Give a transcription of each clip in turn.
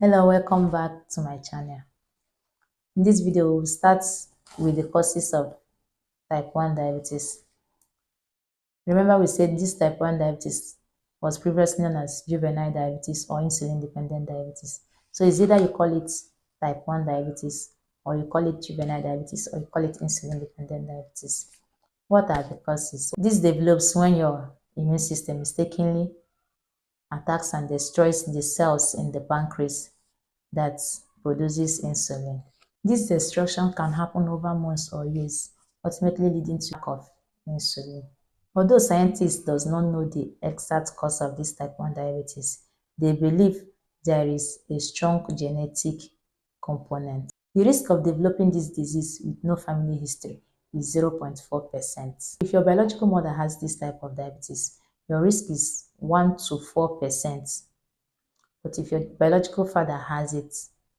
Hello, welcome back to my channel. In this video, we'll start with the causes of type 1 diabetes. Remember we said this type 1 diabetes was previously known as juvenile diabetes or insulin-dependent diabetes. So it's either you call it type 1 diabetes or you call it juvenile diabetes or you call it insulin-dependent diabetes. What are the causes? This develops when your immune system mistakenly attacks and destroys the cells in the pancreas that produces insulin. This destruction can happen over months or years, ultimately leading to lack of insulin. Although scientists does not know the exact cause of this type 1 diabetes, they believe there is a strong genetic component. The risk of developing this disease with no family history is 0.4%. If your biological mother has this type of diabetes, your risk is 1 to 4%. But if your biological father has it,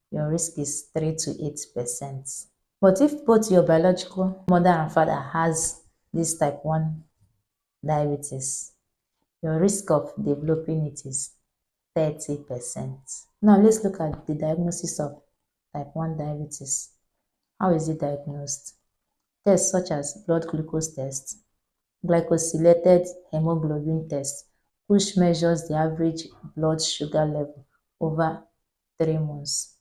your risk is 3 to 8%. But if both your biological mother and father has this type 1 diabetes, your risk of developing it is 30%. Now let's look at the diagnosis of type 1 diabetes. How is it diagnosed? Tests such as blood glucose test, glycosylated hemoglobin test, which measures the average blood sugar level over 3 months.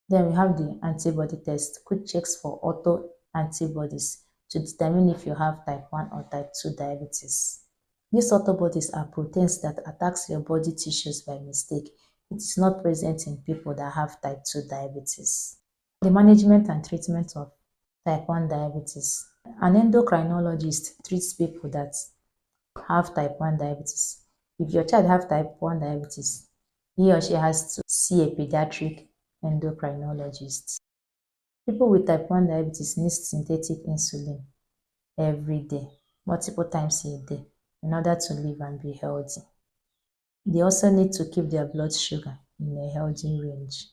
Then we have the antibody test, which checks for autoantibodies to determine if you have type 1 or type 2 diabetes. These autobodies are proteins that attacks your body tissues by mistake. It is not present in people that have type 2 diabetes. The management and treatment of type 1 diabetes. An endocrinologist treats people that have type 1 diabetes. If your child have type 1 diabetes, he or she has to see a pediatric endocrinologist. People with type 1 diabetes need synthetic insulin every day, multiple times a day, in order to live and be healthy. They also need to keep their blood sugar in a healthy range.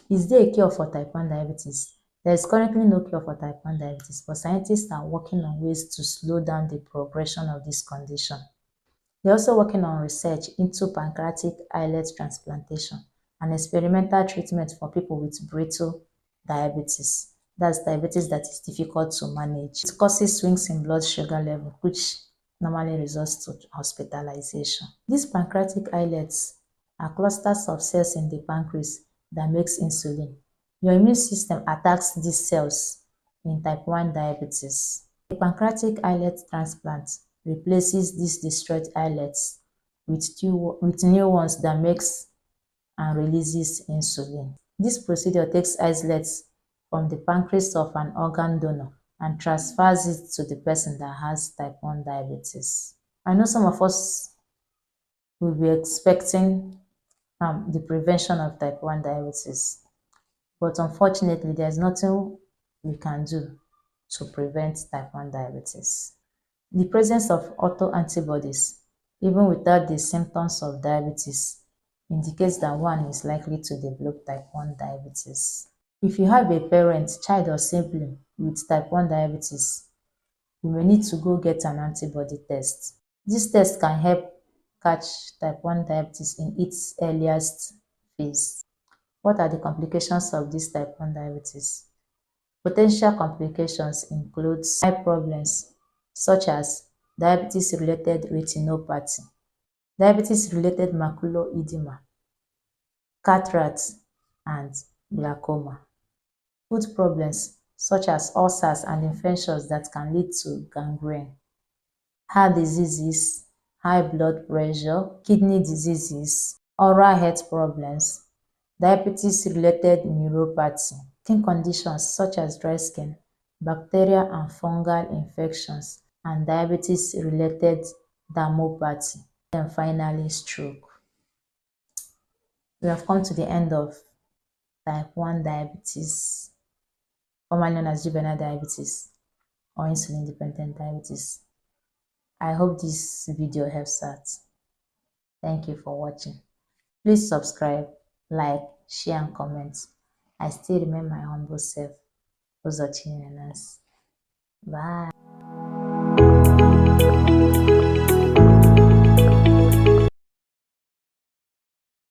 Is there a cure for type 1 diabetes? There is currently no cure for type 1 diabetes, but scientists are working on ways to slow down the progression of this condition. They're also working on research into pancreatic islet transplantation and experimental treatment for people with brittle diabetes. That's diabetes that is difficult to manage. It causes swings in blood sugar level, which normally results to hospitalization. These pancreatic islets are clusters of cells in the pancreas that makes insulin. Your immune system attacks these cells in type 1 diabetes. A pancreatic islet transplant replaces these destroyed islets with new ones that makes and releases insulin. This procedure takes islets from the pancreas of an organ donor and transfers it to the person that has type 1 diabetes. I know some of us will be expecting the prevention of type 1 diabetes, but unfortunately, there's nothing we can do to prevent type 1 diabetes. The presence of autoantibodies, even without the symptoms of diabetes, indicates that one is likely to develop type 1 diabetes. If you have a parent, child, or sibling with type 1 diabetes, you may need to go get an antibody test. This test can help catch type 1 diabetes in its earliest phase. What are the complications of this type 1 diabetes? Potential complications include eye problems such as diabetes-related retinopathy, diabetes-related macular edema, cataracts, and glaucoma. Foot problems such as ulcers and infections that can lead to gangrene, heart diseases, high blood pressure, kidney diseases, oral health problems, diabetes-related neuropathy, skin conditions such as dry skin, bacterial and fungal infections, and diabetes-related dermopathy, and finally stroke. We have come to the end of type 1 diabetes, formerly known as juvenile diabetes or insulin-dependent diabetes. I hope this video helps out. Thank you for watching. Please subscribe, like, share, and comment. I still remain my humble self, Bye.